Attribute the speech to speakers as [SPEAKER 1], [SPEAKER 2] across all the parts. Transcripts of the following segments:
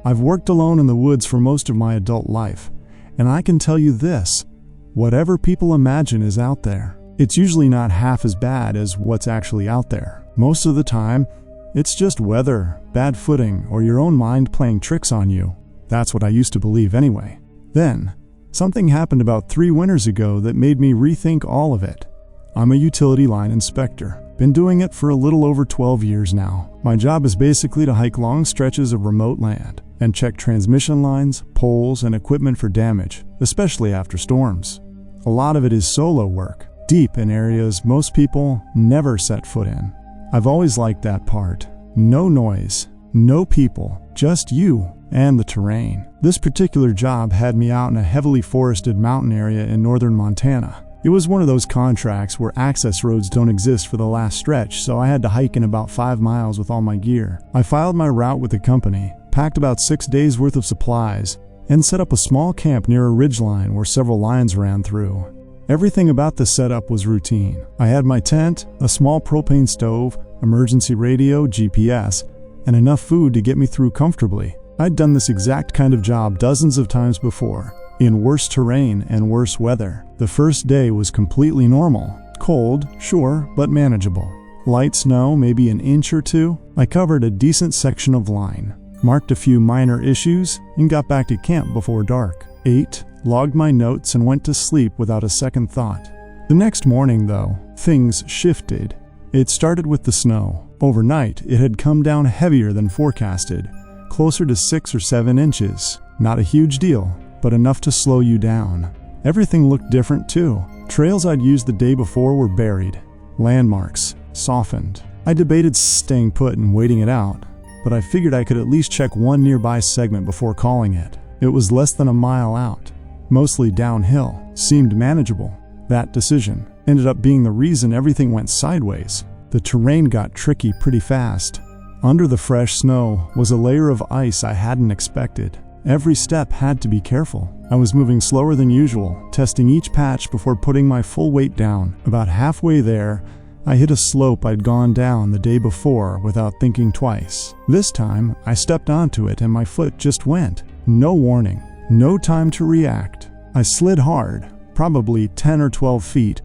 [SPEAKER 1] I've worked alone in the woods for most of my adult life, and I can tell you this: whatever people imagine is out there. It's usually not half as bad as what's actually out there. Most of the time, it's just weather, bad footing, or your own mind playing tricks on you. That's what I used to believe anyway. Then, something happened about 3 winters ago that made me rethink all of it. I'm a utility line inspector. Been doing it for a little over 12 years now. My job is basically to hike long stretches of remote land and check transmission lines, poles, and equipment for damage, especially after storms. A lot of it is solo work, deep in areas most people never set foot in. I've always liked that part. No noise, no people, just you and the terrain. This particular job had me out in a heavily forested mountain area in northern Montana. It was one of those contracts where access roads don't exist for the last stretch, so I had to hike in about 5 miles with all my gear. I filed my route with the company, packed about 6 days worth of supplies, and set up a small camp near a ridgeline where several lines ran through. Everything about the setup was routine. I had my tent, a small propane stove, emergency radio, GPS, and enough food to get me through comfortably. I'd done this exact kind of job dozens of times before, in worse terrain and worse weather. The first day was completely normal. Cold, sure, but manageable. Light snow, maybe an inch or two. I covered a decent section of line, marked a few minor issues, and got back to camp before dark. Ate, logged my notes, and went to sleep without a second thought. The next morning, though, things shifted. It started with the snow. Overnight, it had come down heavier than forecasted, closer to 6 or 7 inches. Not a huge deal, but enough to slow you down. Everything looked different too. Trails I'd used the day before were buried. Landmarks softened. I debated staying put and waiting it out, but I figured I could at least check one nearby segment before calling it. It was less than a mile out, mostly downhill, seemed manageable. That decision ended up being the reason everything went sideways. The terrain got tricky pretty fast. Under the fresh snow was a layer of ice I hadn't expected. Every step had to be careful. I was moving slower than usual, testing each patch before putting my full weight down. About halfway there, I hit a slope I'd gone down the day before without thinking twice. This time, I stepped onto it and my foot just went. No warning, no time to react. I slid hard, probably 10 or 12 feet,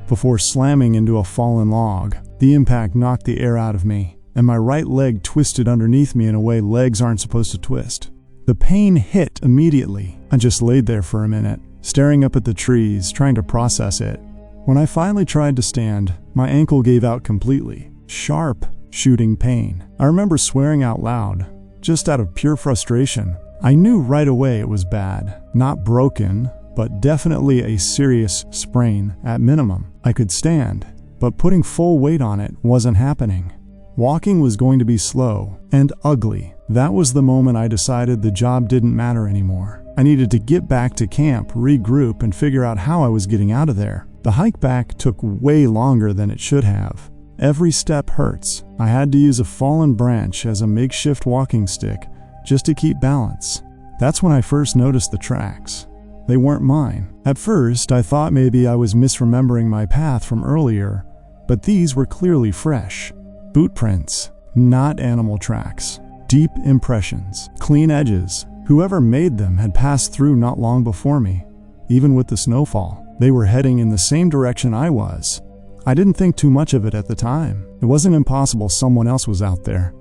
[SPEAKER 1] before slamming into a fallen log. The impact knocked the air out of me, and my right leg twisted underneath me in a way legs aren't supposed to twist. The pain hit immediately. I just laid there for a minute, staring up at the trees, trying to process it. When I finally tried to stand, my ankle gave out completely. Sharp, shooting pain. I remember swearing out loud, just out of pure frustration. I knew right away it was bad. Not broken, but definitely a serious sprain at minimum. I could stand, but putting full weight on it wasn't happening. Walking was going to be slow and ugly. That was the moment I decided the job didn't matter anymore. I needed to get back to camp, regroup, and figure out how I was getting out of there. The hike back took way longer than it should have. Every step hurts. I had to use a fallen branch as a makeshift walking stick just to keep balance. That's when I first noticed the tracks. They weren't mine. At first, I thought maybe I was misremembering my path from earlier, but these were clearly fresh. Boot prints, not animal tracks. Deep impressions, clean edges. Whoever made them had passed through not long before me. Even with the snowfall, they were heading in the same direction I was. I didn't think too much of it at the time. It wasn't impossible someone else was out there.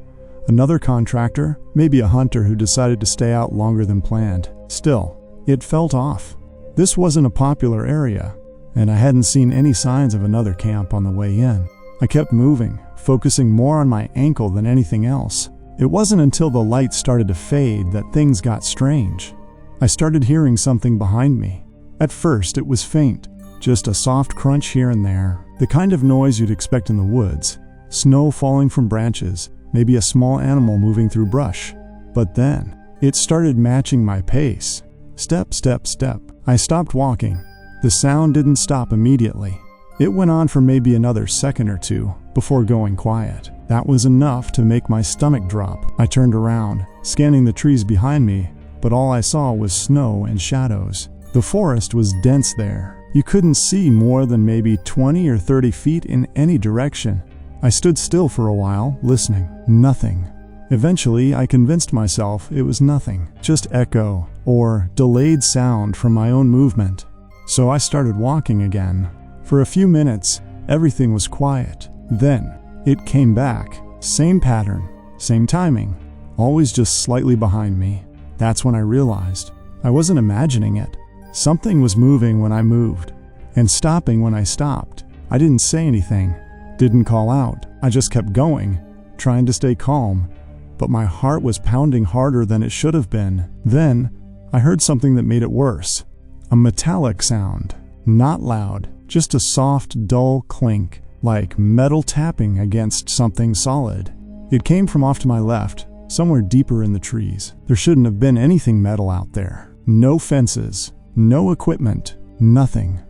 [SPEAKER 1] Another contractor, maybe a hunter who decided to stay out longer than planned. Still, it felt off. This wasn't a popular area, and I hadn't seen any signs of another camp on the way in. I kept moving, focusing more on my ankle than anything else. It wasn't until the light started to fade that things got strange. I started hearing something behind me. At first, it was faint, just a soft crunch here and there, the kind of noise you'd expect in the woods. Snow falling from branches, maybe a small animal moving through brush. But then, it started matching my pace. Step, step, step. I stopped walking. The sound didn't stop immediately. It went on for maybe another second or two before going quiet. That was enough to make my stomach drop. I turned around, scanning the trees behind me, but all I saw was snow and shadows. The forest was dense there. You couldn't see more than maybe 20 or 30 feet in any direction. I stood still for a while, listening. Nothing. Eventually, I convinced myself it was nothing, just echo or delayed sound from my own movement. So I started walking again. For a few minutes, everything was quiet. Then, it came back. Same pattern, same timing, always just slightly behind me. That's when I realized I wasn't imagining it. Something was moving when I moved, and stopping when I stopped. I didn't say anything, didn't call out. I just kept going, trying to stay calm, but my heart was pounding harder than it should have been. Then, I heard something that made it worse. A metallic sound, not loud, just a soft, dull clink, like metal tapping against something solid. It came from off to my left, somewhere deeper in the trees. There shouldn't have been anything metal out there. No fences, no equipment, nothing.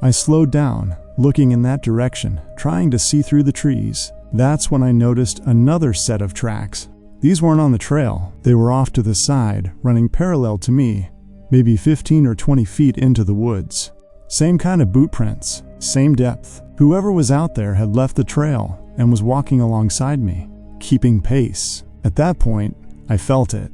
[SPEAKER 1] I slowed down, looking in that direction, trying to see through the trees. That's when I noticed another set of tracks. These weren't on the trail. They were off to the side, running parallel to me, maybe 15 or 20 feet into the woods. Same kind of boot prints, same depth. Whoever was out there had left the trail and was walking alongside me, keeping pace. At that point, I felt it.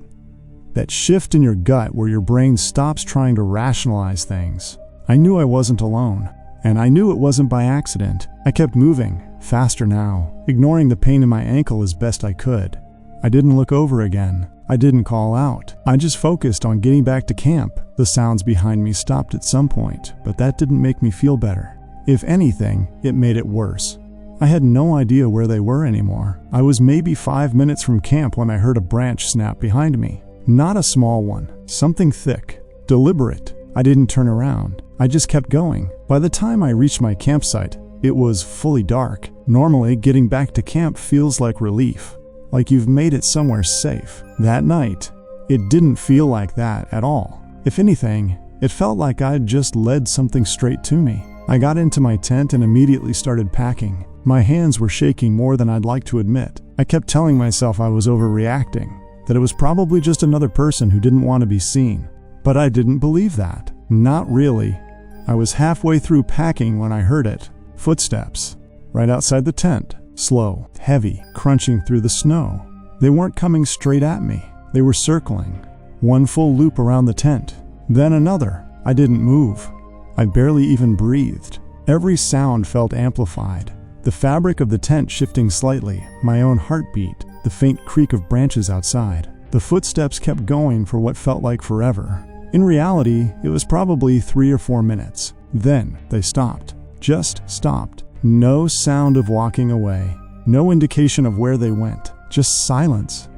[SPEAKER 1] That shift in your gut where your brain stops trying to rationalize things. I knew I wasn't alone, and I knew it wasn't by accident. I kept moving, faster now, ignoring the pain in my ankle as best I could. I didn't look over again. I didn't call out. I just focused on getting back to camp. The sounds behind me stopped at some point, but that didn't make me feel better. If anything, it made it worse. I had no idea where they were anymore. I was maybe 5 minutes from camp when I heard a branch snap behind me. Not a small one, something thick, deliberate. I didn't turn around. I just kept going. By the time I reached my campsite, it was fully dark. Normally, getting back to camp feels like relief, like you've made it somewhere safe. That night, it didn't feel like that at all. If anything, it felt like I'd just led something straight to me. I got into my tent and immediately started packing. My hands were shaking more than I'd like to admit. I kept telling myself I was overreacting, that it was probably just another person who didn't want to be seen. But I didn't believe that. Not really. I was halfway through packing when I heard it. Footsteps. Right outside the tent. Slow, heavy, crunching through the snow. They weren't coming straight at me. They were circling. One full loop around the tent. Then another. I didn't move. I barely even breathed. Every sound felt amplified. The fabric of the tent shifting slightly, my own heartbeat, the faint creak of branches outside. The footsteps kept going for what felt like forever. In reality, it was probably 3 or 4 minutes. Then they stopped. Just stopped. No sound of walking away. No indication of where they went. Just silence.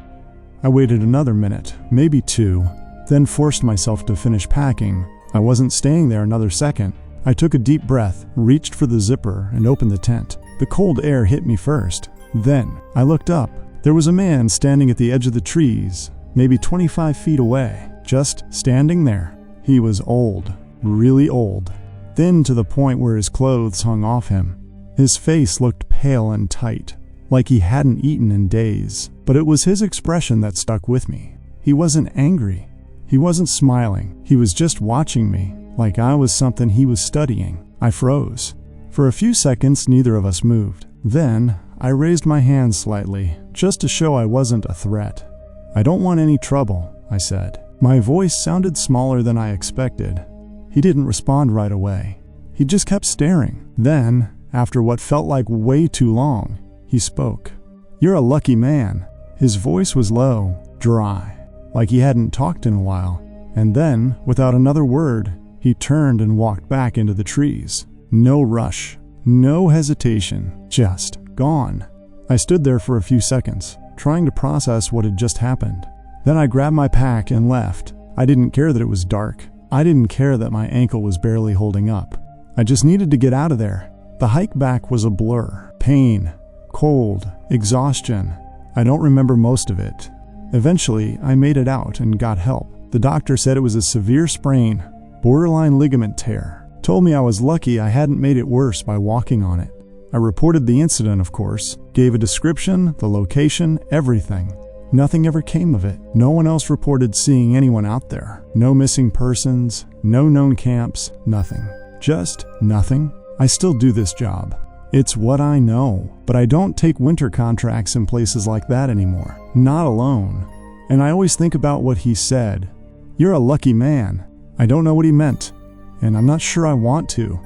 [SPEAKER 1] I waited another minute, maybe 2, then forced myself to finish packing. I wasn't staying there another second. I took a deep breath, reached for the zipper, and opened the tent. The cold air hit me first. Then I looked up. There was a man standing at the edge of the trees, maybe 25 feet away, just standing there. He was old, really old, thin to the point where his clothes hung off him. His face looked pale and tight, like he hadn't eaten in days. But it was his expression that stuck with me. He wasn't angry. He wasn't smiling. He was just watching me, like I was something he was studying. I froze. For a few seconds, neither of us moved. Then, I raised my hand slightly, just to show I wasn't a threat. "I don't want any trouble," I said. My voice sounded smaller than I expected. He didn't respond right away. He just kept staring. Then, after what felt like way too long, he spoke. "You're a lucky man." His voice was low, dry, like he hadn't talked in a while. And then, without another word, he turned and walked back into the trees. No rush, no hesitation, just gone. I stood there for a few seconds, trying to process what had just happened. Then I grabbed my pack and left. I didn't care that it was dark. I didn't care that my ankle was barely holding up. I just needed to get out of there. The hike back was a blur. Pain, cold, exhaustion. I don't remember most of it. Eventually, I made it out and got help. The doctor said it was a severe sprain, borderline ligament tear. Told me I was lucky I hadn't made it worse by walking on it. I reported the incident, of course, gave a description, the location, everything. Nothing ever came of it. No one else reported seeing anyone out there. No missing persons, no known camps, nothing. Just nothing. I still do this job. It's what I know, but I don't take winter contracts in places like that anymore. Not alone. And I always think about what he said. You're a lucky man. I don't know what he meant, and I'm not sure I want to.